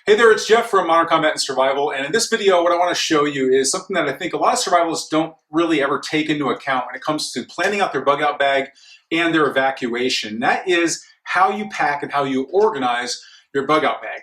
Hey there, it's Jeff from Modern Combat and Survival, and in this video what I want to show you is something that I think a lot of survivalists don't really ever take into account when it comes to planning out their bug out bag and their evacuation. That is how you pack and how you organize your bug out bag.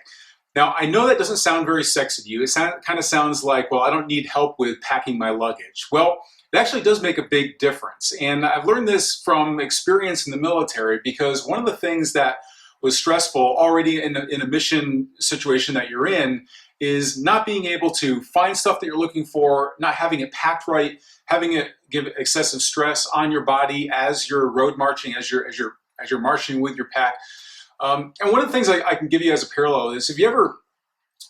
Now, I know that doesn't sound very sexy to you. It kind of sounds like, well, I don't need help with packing my luggage. Well, it actually does make a big difference, and I've learned this from experience in the military, because one of the things that was stressful already in a mission situation that you're in is not being able to find stuff that you're looking for, not having it packed right, having it give excessive stress on your body as you're road marching, as you're marching with your pack. And one of the things I can give you as a parallel is, if you ever,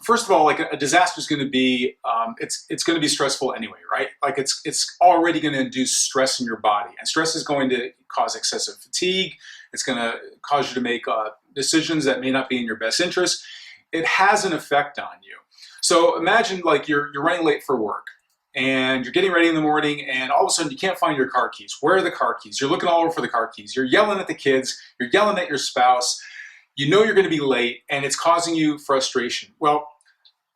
first of all, like a disaster is going to be, it's going to be stressful anyway, right? Like it's already going to induce stress in your body, and stress is going to cause excessive fatigue. It's going to cause you to make decisions that may not be in your best interest. It has an effect on you. So imagine like you're running late for work, and you're getting ready in the morning, and all of a sudden you can't find your car keys. Where are the car keys? You're looking all over for the car keys. You're yelling at the kids. You're yelling at your spouse. You know you're going to be late, and it's causing you frustration. Well,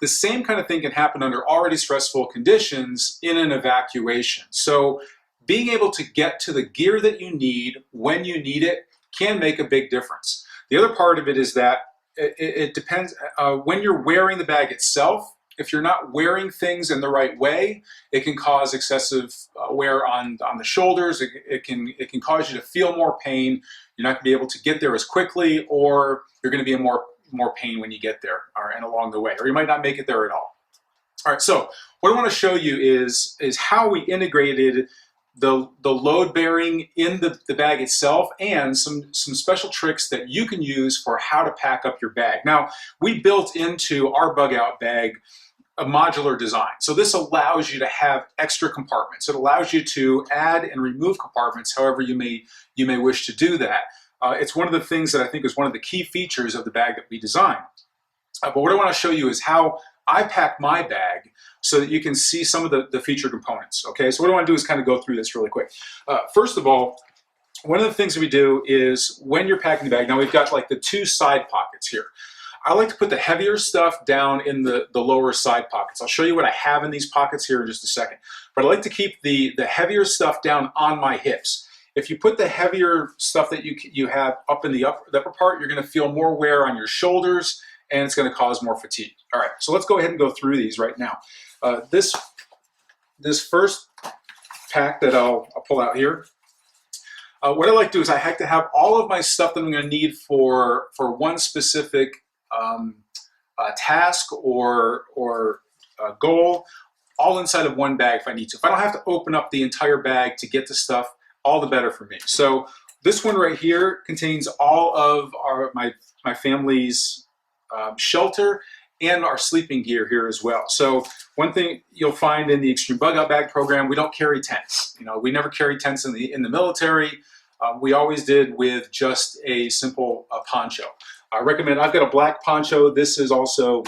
the same kind of thing can happen under already stressful conditions in an evacuation. So being able to get to the gear that you need when you need it can make a big difference. The other part of it is that it depends when you're wearing the bag itself. If you're not wearing things in the right way, it can cause excessive wear on the shoulders. It can cause you to feel more pain. You're not going to be able to get there as quickly, or you're going to be in more pain when you get there and along the way, or you might not make it there at all. All right, so what I want to show you is how we integrated the load bearing in the bag itself, and some special tricks that you can use for how to pack up your bag. Now, we built into our bug out bag a modular design. So this allows you to have extra compartments. It allows you to add and remove compartments however you may wish to do that. It's one of the things that I think is one of the key features of the bag that we designed. But what I want to show you is how I pack my bag so that you can see some of the feature components. Okay, so what I want to do is kind of go through this really quick. First of all, one of the things that we do is when you're packing the bag, now we've got like the two side pockets here. I like to put the heavier stuff down in the lower side pockets. I'll show you what I have in these pockets here in just a second. But I like to keep the heavier stuff down on my hips. If you put the heavier stuff that you have up in the upper part, you're going to feel more wear on your shoulders, and it's going to cause more fatigue. All right, so let's go ahead and go through these right now. This first pack that I'll pull out here, what I like to do is I like to have all of my stuff that I'm going to need for one specific task or goal, all inside of one bag if I need to. If I don't have to open up the entire bag to get the stuff, all the better for me. So this one right here contains all of my family's shelter and our sleeping gear here as well. So one thing you'll find in the Extreme Bug Out Bag program, we don't carry tents. You know, we never carry tents in the military. We always did with just a simple poncho. I recommend, I've got a black poncho. This is also,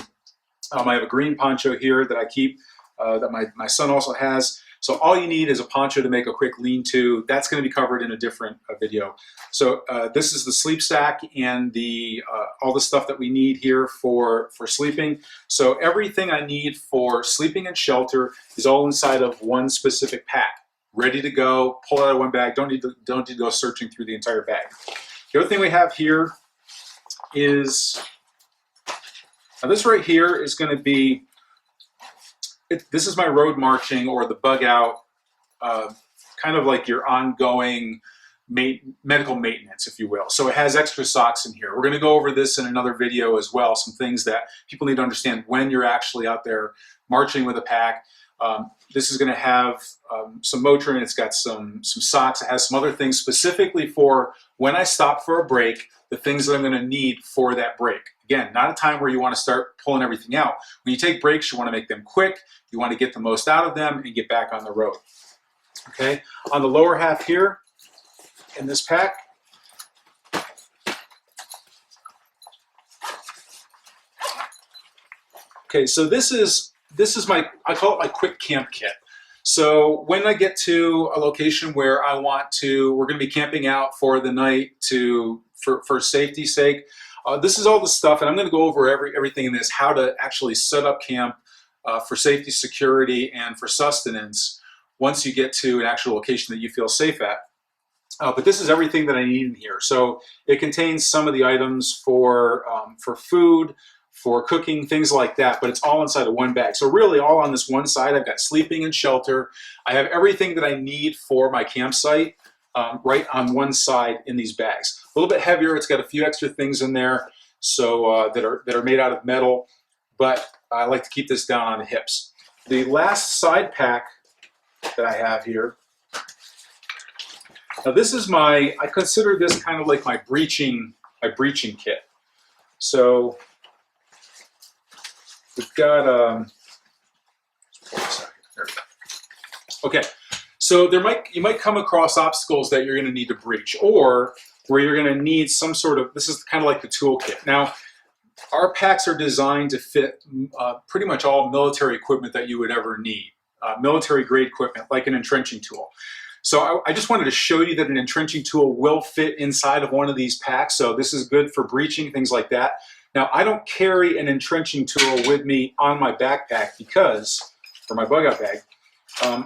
I have a green poncho here that I keep, that my son also has. So all you need is a poncho to make a quick lean-to. That's going to be covered in a different video. So this is the sleep sack and all the stuff that we need here for sleeping. So everything I need for sleeping and shelter is all inside of one specific pack, ready to go. Pull it out of one bag. Don't need to go searching through the entire bag. The other thing we have here is, now this right here is going to be, this is my road marching or the bug out, kind of like your ongoing medical maintenance, if you will. So it has extra socks in here. We're going to go over this in another video as well, some things that people need to understand when you're actually out there marching with a pack. This is going to have some Motrin. It's got some socks. It has some other things specifically for when I stop for a break, the things that I'm going to need for that break. Again, not a time where you want to start pulling everything out. When you take breaks, you want to make them quick. You want to get the most out of them and get back on the road. Okay, on the lower half here in this pack, okay, so this is I call it my quick camp kit. So when I get to a location where we're going to be camping out for the night for safety's sake, This is all the stuff, and I'm going to go over everything in this, how to actually set up camp for safety, security, and for sustenance once you get to an actual location that you feel safe at. But this is everything that I need in here. So it contains some of the items for food, for cooking, things like that, but it's all inside of one bag. So really all on this one side, I've got sleeping and shelter. I have everything that I need for my campsite right on one side in these bags. A little bit heavier, it's got a few extra things in there so that are made out of metal, but I like to keep this down on the hips. The last side pack that I have here, now this is I consider this kind of like my breaching kit. So we've got, okay, so you might come across obstacles that you're gonna need to breach, or where you're gonna need some sort of, this is kind of like the toolkit. Now, our packs are designed to fit pretty much all military equipment that you would ever need. Military grade equipment, like an entrenching tool. So I just wanted to show you that an entrenching tool will fit inside of one of these packs. So this is good for breaching, things like that. Now, I don't carry an entrenching tool with me on my backpack because, for my bug out bag,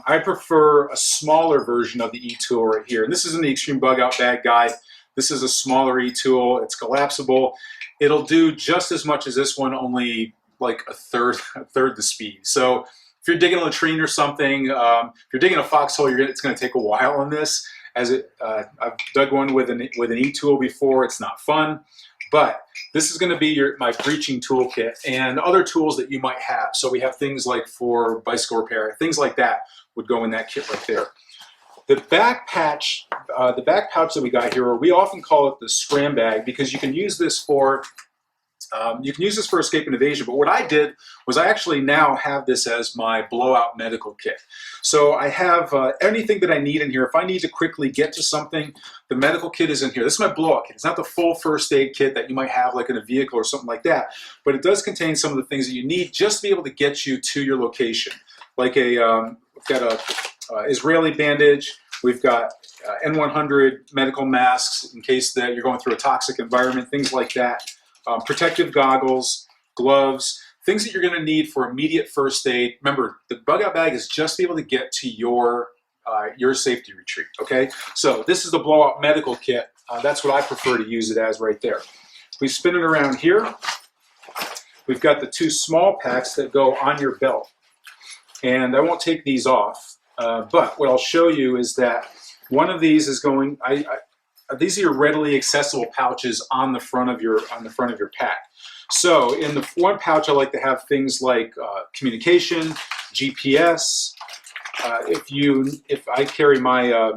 I prefer a smaller version of the e-tool right here. And this is in the Extreme Bug Out Bag Guide. This is a smaller e-tool. It's collapsible. It'll do just as much as this one, only like a third the speed. So if you're digging a latrine or something, if you're digging a foxhole, it's going to take a while on this. I've dug one with an e-tool before. It's not fun, but this is going to be my breaching toolkit and other tools that you might have. So we have things like for bicycle repair, things like that would go in that kit right there. The back pouch that we got here, or we often call it the scram bag, because you can use this for escape and evasion, but what I did was I actually now have this as my blowout medical kit. So I have anything that I need in here. If I need to quickly get to something, the medical kit is in here. This is my blowout kit. It's not the full first aid kit that you might have like in a vehicle or something like that, but it does contain some of the things that you need just to be able to get you to your location. Like we've got a Israeli bandage, we've got N100 medical masks in case that you're going through a toxic environment, things like that. Protective goggles, gloves, things that you're going to need for immediate first aid. Remember, the bug out bag is just to be able to get to your safety retreat, okay? So this is the blowout medical kit. That's what I prefer to use it as right there. If we spin it around here, we've got the two small packs that go on your belt. And I won't take these off, but what I'll show you is that one of these is going, these are your readily accessible pouches on the front of your pack. So in the one pouch, I like to have things like communication, GPS. If I carry my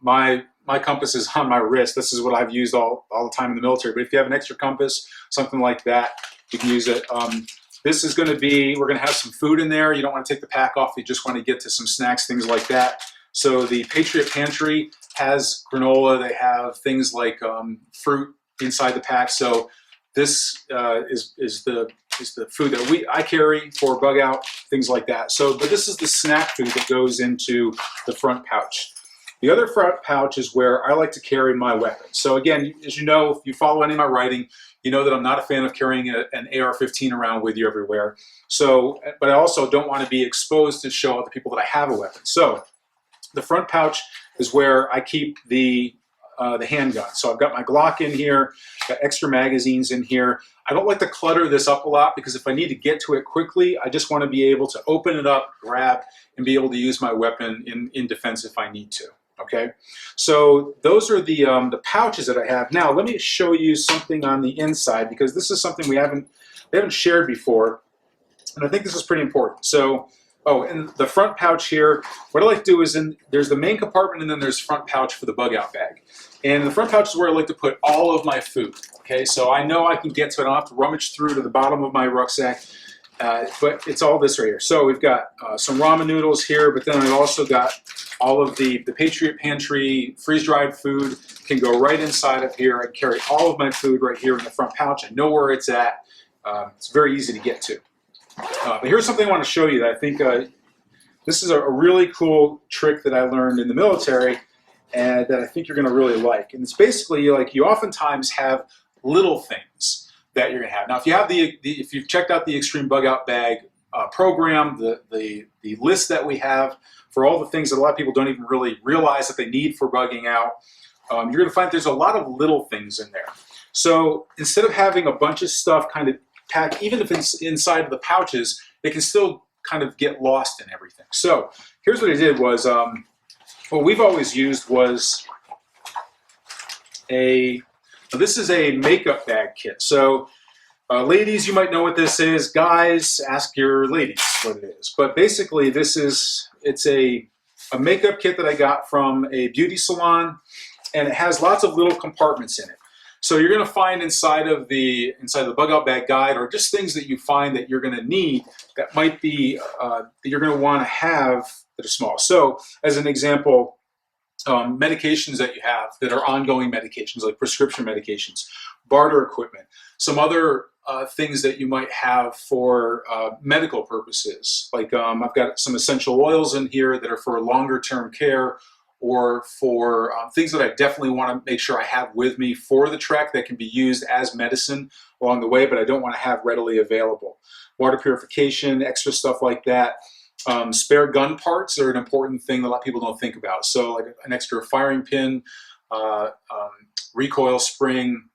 my compasses on my wrist, this is what I've used all the time in the military. But if you have an extra compass, something like that, you can use it. This is going to be, we're going to have some food in there. You don't want to take the pack off. You just want to get to some snacks, things like that. So the Patriot Pantry has granola. They have things like fruit inside the pack. So this is the food that I carry for bug out, things like that. So, but this is the snack food that goes into the front pouch. The other front pouch is where I like to carry my weapons. So again, as you know, if you follow any of my writing, you know that I'm not a fan of carrying an AR-15 around with you everywhere. So, but I also don't want to be exposed to show other people that I have a weapon. So the front pouch is where I keep the handgun. So I've got my Glock in here, got extra magazines in here. I don't like to clutter this up a lot because if I need to get to it quickly, I just want to be able to open it up, grab, and be able to use my weapon in defense if I need to. Okay, so those are the pouches that I have. Now let me show you something on the inside because this is something we haven't shared before, and I think this is pretty important. So, in the front pouch here, what I like to do is there's the main compartment and then there's front pouch for the bug out bag. And the front pouch is where I like to put all of my food. Okay, so I know I can get to it. I don't have to rummage through to the bottom of my rucksack. But it's all this right here. So we've got some ramen noodles here, but then I've also got all of the Patriot Pantry freeze-dried food can go right inside of here. I carry all of my food right here in the front pouch. I know where it's at. It's very easy to get to. But here's something I want to show you that I think this is a really cool trick that I learned in the military and that I think you're going to really like. And it's basically like you oftentimes have little things that you're going to have. Now, if you have if you've checked out the Extreme Bug Out Bag program, the list that we have for all the things that a lot of people don't even really realize that they need for bugging out, you're going to find there's a lot of little things in there. So instead of having a bunch of stuff kind of packed, even if it's inside of the pouches, it can still kind of get lost in everything. So here's what I did was, what we've always used was this is a makeup bag kit. So ladies, you might know what this is. Guys, ask your ladies what it is. But basically it's a makeup kit that I got from a beauty salon, and it has lots of little compartments in it. So you're going to find inside the Bug Out Bag Guide, or just things that you find that you're going to need that might be that you're going to want to have that are small. So as an example, medications that you have that are ongoing medications, like prescription medications, barter equipment, some other things that you might have for medical purposes. Like I've got some essential oils in here that are for longer term care, or for things that I definitely want to make sure I have with me for the trek that can be used as medicine along the way, but I don't want to have readily available. Water purification, extra stuff like that. Spare gun parts are an important thing that a lot of people don't think about. So like an extra firing pin, recoil spring,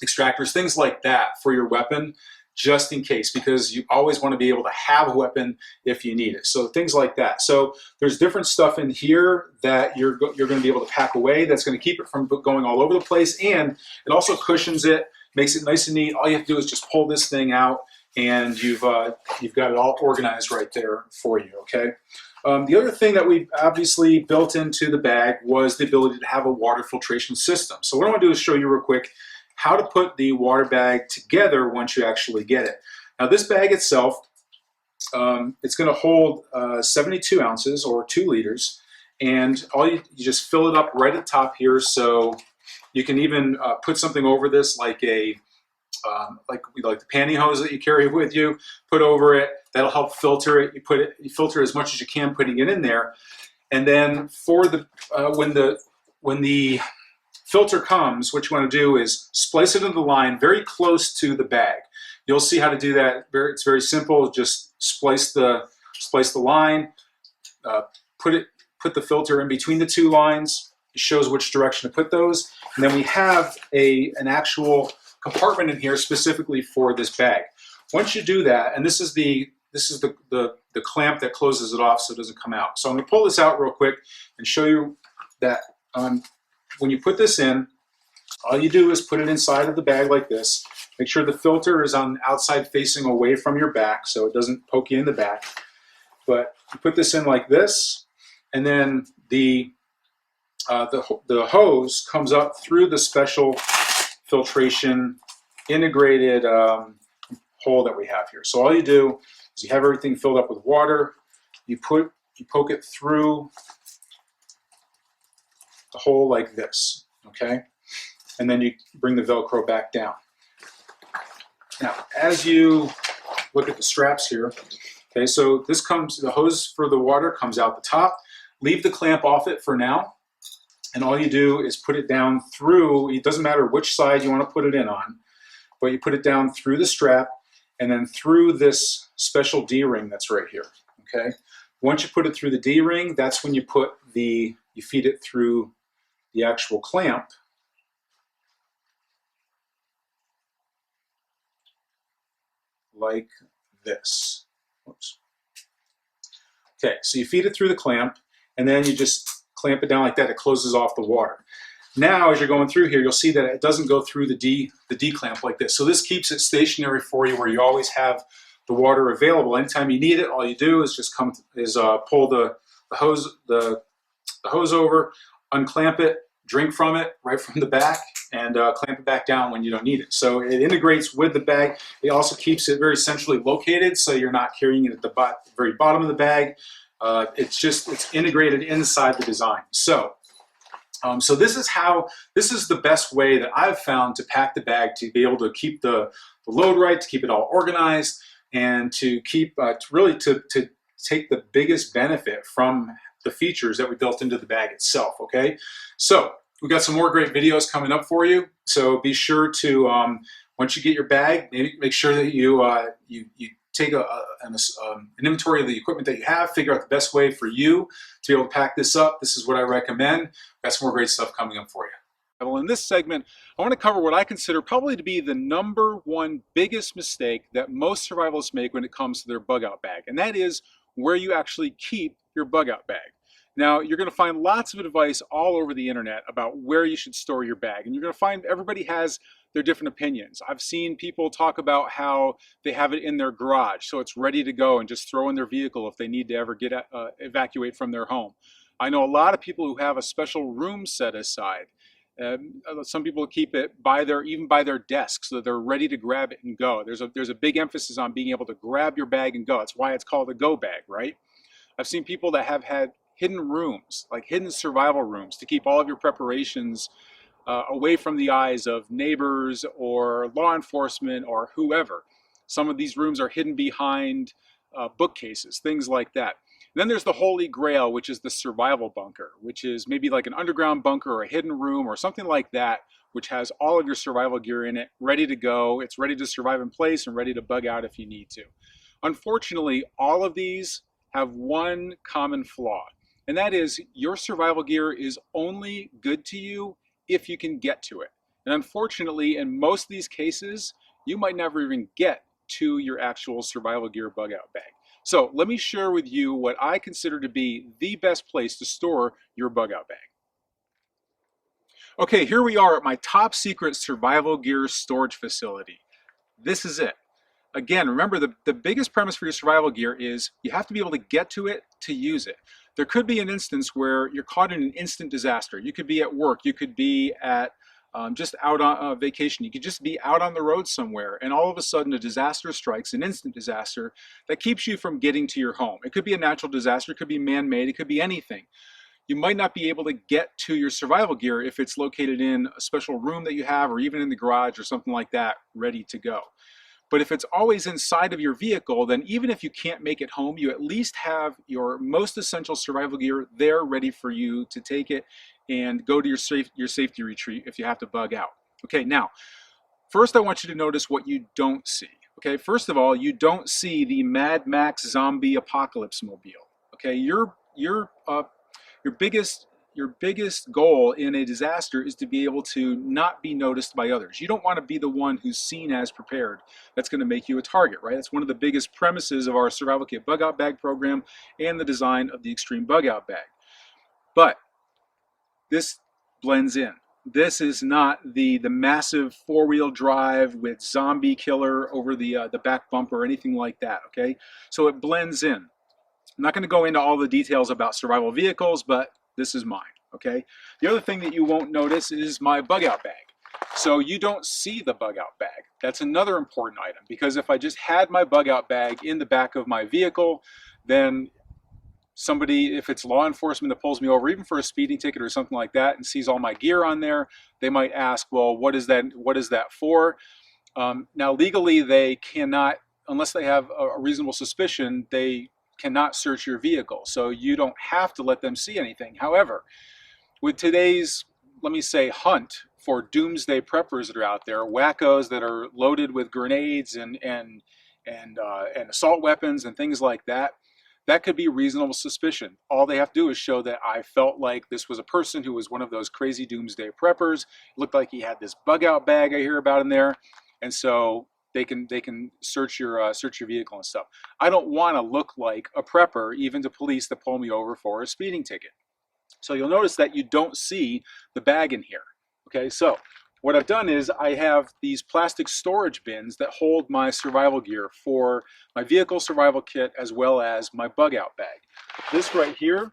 extractors, things like that for your weapon, just in case, because you always want to be able to have a weapon if you need it. So things like that. So there's different stuff in here that you're going to be able to pack away that's going to keep it from going all over the place, and it also cushions it, makes it nice and neat. All you have to do is just pull this thing out, and you've got it all organized right there for you, okay? The other thing that we obviously built into the bag was the ability to have a water filtration system. So what I want to do is show you real quick how to put the water bag together once you actually get it. Now this bag itself, it's going to hold 72 ounces or 2 liters, and you just fill it up right at the top here. So you can even put something over this, like like the pantyhose that you carry with you, put over it. That'll help filter it. You filter as much as you can, putting it in there, and then for when the filter comes, what you want to do is splice it into the line very close to the bag. You'll see how to do that. It's very simple. Just splice the line, put the filter in between the 2 lines. It shows which direction to put those, and then we have an actual compartment in here specifically for this bag. Once you do that, and this is the clamp that closes it off so it doesn't come out. So I'm going to pull this out real quick and show you that. When you put this in, all you do is put it inside of the bag like this. Make sure the filter is on the outside facing away from your back so it doesn't poke you in the back. But you put this in like this, and then the hose comes up through the special filtration integrated hole that we have here. So all you do is you have everything filled up with water. You poke it through the hole like this, okay? And then you bring the Velcro back down. Now, as you look at the straps here, okay, so the hose for the water comes out the top. Leave the clamp off it for now, and all you do is put it down through, it doesn't matter which side you want to put it in on, but you put it down through the strap and then through this special D-ring that's right here, okay? Once you put it through the D-ring, that's when you feed it through the actual clamp, like this. Oops. Okay, so you feed it through the clamp, and then you just clamp it down like that. It closes off the water. Now, as you're going through here, you'll see that it doesn't go through the D clamp like this. So this keeps it stationary for you, where you always have the water available. Anytime you need it, all you do is just pull the hose over, unclamp it, drink from it right from the back, and clamp it back down when you don't need it. So it integrates with the bag. It also keeps it very centrally located, so you're not carrying it at the very bottom of the bag. It's integrated inside the design. So this is the best way that I've found to pack the bag, to be able to keep the load right, to keep it all organized, and to keep to take the biggest benefit from the features that we built into the bag itself, okay? So We've got some more great videos coming up for you. So be sure to, once you get your bag, maybe make sure that you take an inventory of the equipment that you have, figure out the best way for you to be able to pack this up. This is what I recommend. Got some more great stuff coming up for you. Well, in this segment, I want to cover what I consider probably to be the #1 biggest mistake that most survivalists make when it comes to their bug out bag, and that is where you actually keep your bug out bag. Now, you're going to find lots of advice all over the internet about where you should store your bag, and you're going to find everybody has their different opinions. I've seen people talk about how they have it in their garage, so it's ready to go and just throw in their vehicle if they need to ever get evacuate from their home. I know a lot of people who have a special room set aside. Some people keep it even by their desk so that they're ready to grab it and go. There's a big emphasis on being able to grab your bag and go. That's why it's called a go bag, right? I've seen people that have had hidden rooms, like hidden survival rooms, to keep all of your preparations away from the eyes of neighbors or law enforcement or whoever. Some of these rooms are hidden behind bookcases, things like that. And then there's the holy grail, which is the survival bunker, which is maybe like an underground bunker or a hidden room or something like that, which has all of your survival gear in it, ready to go. It's ready to survive in place and ready to bug out if you need to. Unfortunately, all of these have one common flaw, and that is your survival gear is only good to you if you can get to it. And unfortunately, in most of these cases, you might never even get to your actual survival gear bug out bag. So let me share with you what I consider to be the best place to store your bug out bag. Okay, here we are at my top secret survival gear storage facility. This is it. Again, remember the biggest premise for your survival gear is you have to be able to get to it to use it. There could be an instance where you're caught in an instant disaster. You could be at work, you could be at just out on vacation, you could just be out on the road somewhere, and all of a sudden a disaster strikes, an instant disaster that keeps you from getting to your home. It could be a natural disaster, it could be man-made, it could be anything. You might not be able to get to your survival gear if it's located in a special room that you have, or even in the garage or something like that, ready to go. But if it's always inside of your vehicle, then even if you can't make it home, you at least have your most essential survival gear there ready for you to take it and go to your safety retreat if you have to bug out. Okay, now, first I want you to notice what you don't see. Okay, first of all, you don't see the Mad Max zombie apocalypse mobile. Okay, your biggest goal in a disaster is to be able to not be noticed by others. You don't want to be the one who's seen as prepared. That's going to make you a target, right? That's one of the biggest premises of our Survival Kit Bug Out Bag program and the design of the Extreme Bug Out Bag. But this blends in. This is not the massive four-wheel drive with zombie killer over the back bumper or anything like that, okay? So it blends in. I'm not going to go into all the details about survival vehicles, but this is mine, okay? The other thing that you won't notice is my bug out bag. So you don't see the bug out bag. That's another important item, because if I just had my bug out bag in the back of my vehicle, then somebody, if it's law enforcement that pulls me over, even for a speeding ticket or something like that, and sees all my gear on there, they might ask, well, what is that for? Now legally they cannot, unless they have a reasonable suspicion, they cannot search your vehicle, so you don't have to let them see anything. However, with today's, let me say, hunt for doomsday preppers that are out there, wackos that are loaded with grenades and assault weapons and things like that, that could be reasonable suspicion. All they have to do is show that I felt like this was a person who was one of those crazy doomsday preppers. It looked like he had this bug out bag I hear about in there, and so they can search your vehicle and stuff. I don't want to look like a prepper, even to police that pull me over for a speeding ticket. So you'll notice that you don't see the bag in here. Okay, so what I've done is I have these plastic storage bins that hold my survival gear for my vehicle survival kit as well as my bug out bag. This right here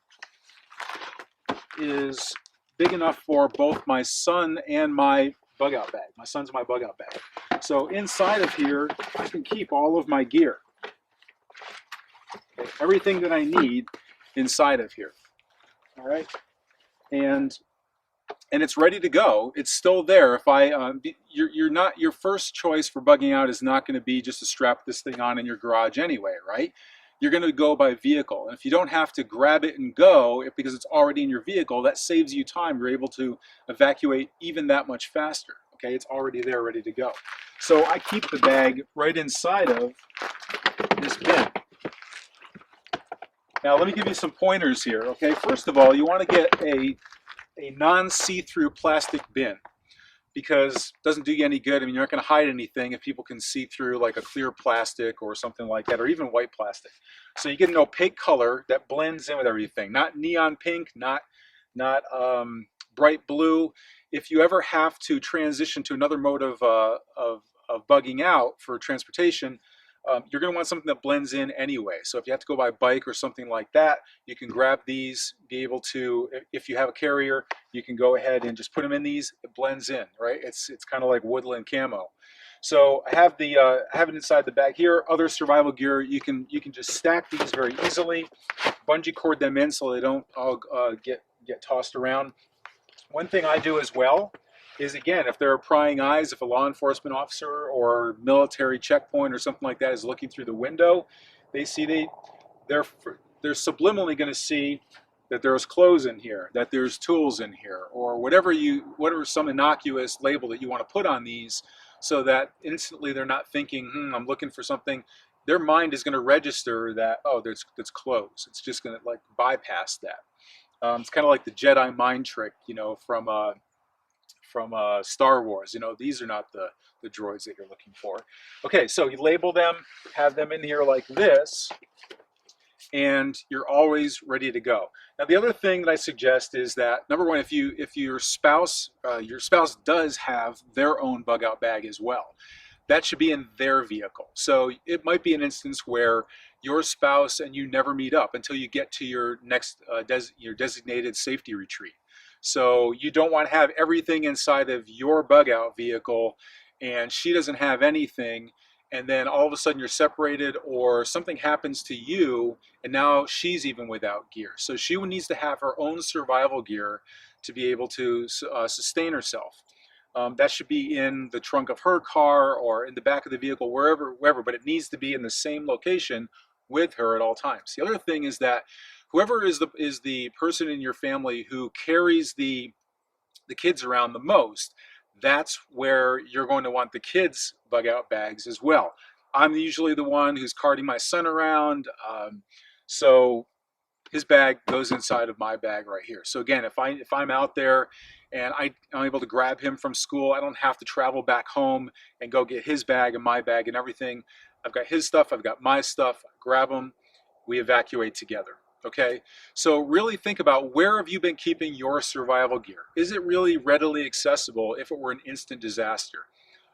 is big enough for both my son and my bug out bag. My son's my bug out bag. So inside of here, I can keep all of my gear. Okay, everything that I need inside of here. All right, and it's ready to go. It's still there. If your first choice for bugging out is not going to be just to strap this thing on in your garage anyway, right? you're going to go by vehicle. And if you don't have to grab it and go because it's already in your vehicle, that saves you time. You're able to evacuate even that much faster. Okay, it's already there, ready to go. So I keep the bag right inside of this bin. Now let me give you some pointers here. Okay, first of all, you want to get a non-see-through plastic bin, because it doesn't do you any good. I mean, you're not going to hide anything if people can see through like a clear plastic or something like that, or even white plastic. So you get an opaque color that blends in with everything, not neon pink, not bright blue. If you ever have to transition to another mode of bugging out for transportation, you're going to want something that blends in anyway. So if you have to go by bike or something like that, you can grab these, be able to, if you have a carrier, you can go ahead and just put them in these. It blends in, right? It's kind of like woodland camo. So I have have it inside the bag here. Other survival gear, you can just stack these very easily, bungee cord them in so they don't all get tossed around. One thing I do as well is, again, if there are prying eyes, if a law enforcement officer or military checkpoint or something like that is looking through the window, they're subliminally going to see that there's clothes in here, that there's tools in here, or whatever some innocuous label that you want to put on these, so that instantly they're not thinking, I'm looking for something. Their mind is going to register that, oh, that's clothes. It's just going to like bypass that. It's kind of like the Jedi mind trick, you know, from Star Wars. You know, these are not the droids that you're looking for. Okay, so you label them, have them in here like this, and you're always ready to go. Now, the other thing that I suggest is that, number one, if your spouse does have their own bug out bag as well, that should be in their vehicle. So it might be an instance where your spouse and you never meet up until you get to your next your designated safety retreat. So you don't want to have everything inside of your bug out vehicle and she doesn't have anything, and then all of a sudden you're separated or something happens to you and now she's even without gear. So she needs to have her own survival gear to be able to sustain herself. That should be in the trunk of her car or in the back of the vehicle, wherever, but it needs to be in the same location with her at all times. The other thing is that whoever is the person in your family who carries the kids around the most, that's where you're going to want the kids' bug out bags as well. I'm usually the one who's carting my son around, so his bag goes inside of my bag right here. So again, if I'm out there and I'm able to grab him from school, I don't have to travel back home and go get his bag and my bag and everything. I've got his stuff, I've got my stuff, I grab them, we evacuate together. Okay, so really think about, where have you been keeping your survival gear? Is it really readily accessible if it were an instant disaster?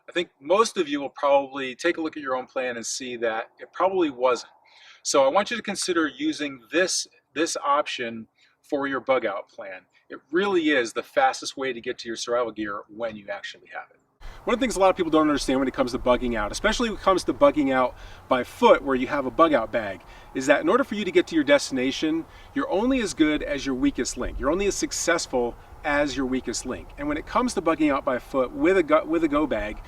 I think most of you will probably take a look at your own plan and see that it probably wasn't. So I want you to consider using this option for your bug out plan. It really is the fastest way to get to your survival gear when you actually have it. One of the things a lot of people don't understand when it comes to bugging out, especially when it comes to bugging out by foot where you have a bug out bag, is that in order for you to get to your destination, you're only as good as your weakest link. You're only as successful as your weakest link. And when it comes to bugging out by foot with a go bag,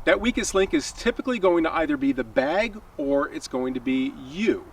that weakest link is typically going to either be the bag or it's going to be you.